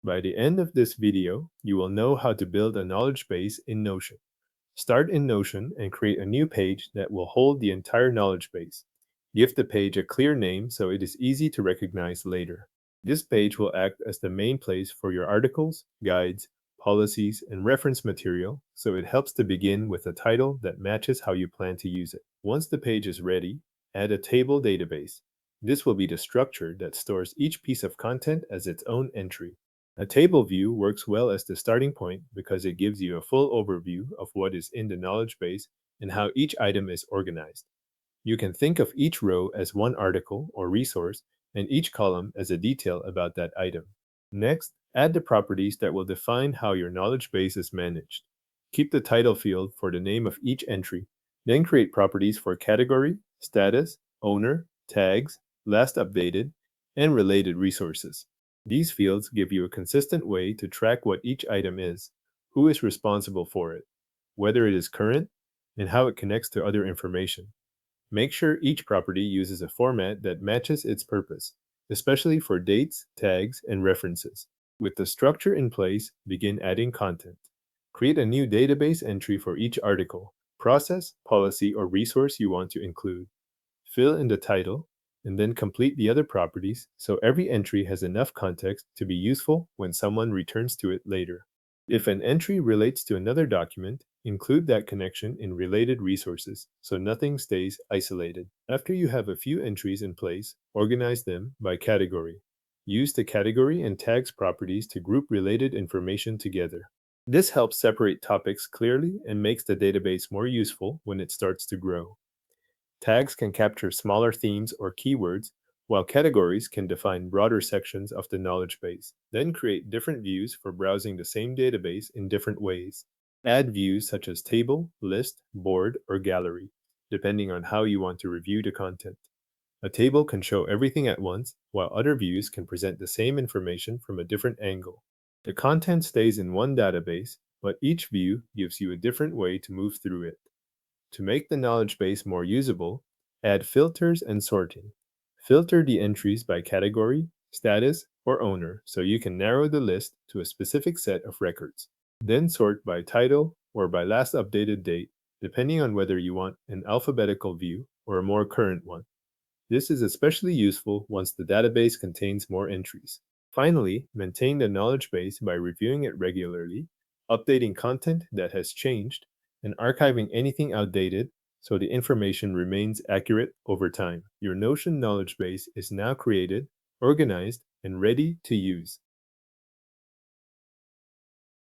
By the end of this video, you will know how to build a knowledge base in Notion. Start in Notion and create a new page that will hold the entire knowledge base. Give the page a clear name so it is easy to recognize later. This page will act as the main place for your articles, guides, policies, and reference material, so it helps to begin with a title that matches how you plan to use it. Once the page is ready, add a table database. This will be the structure that stores each piece of content as its own entry. A table view works well as the starting point because it gives you a full overview of what is in the knowledge base and how each item is organized. You can think of each row as one article or resource and each column as a detail about that item. Next, add the properties that will define how your knowledge base is managed. Keep the title field for the name of each entry, then create properties for category, status, owner, tags, last updated, and related resources. These fields give you a consistent way to track what each item is, who is responsible for it, whether it is current, and how it connects to other information. Make sure each property uses a format that matches its purpose, especially for dates, tags, and references. With the structure in place, begin adding content. Create a new database entry for each article, process, policy, or resource you want to include. Fill in the title, and then complete the other properties so every entry has enough context to be useful when someone returns to it later. If an entry relates to another document, include that connection in related resources so nothing stays isolated. After you have a few entries in place, organize them by category. Use the category and tags properties to group related information together. This helps separate topics clearly and makes the database more useful when it starts to grow. Tags can capture smaller themes or keywords, while categories can define broader sections of the knowledge base. Then create different views for browsing the same database in different ways. Add views such as table, list, board, or gallery, depending on how you want to review the content. A table can show everything at once, while other views can present the same information from a different angle. The content stays in one database, but each view gives you a different way to move through it. To make the knowledge base more usable, add filters and sorting. Filter the entries by category, status, or owner so you can narrow the list to a specific set of records. Then sort by title or by last updated date, depending on whether you want an alphabetical view or a more current one. This is especially useful once the database contains more entries. Finally, maintain the knowledge base by reviewing it regularly, updating content that has changed, and archiving anything outdated so the information remains accurate over time. Your Notion knowledge base is now created, organized, and ready to use.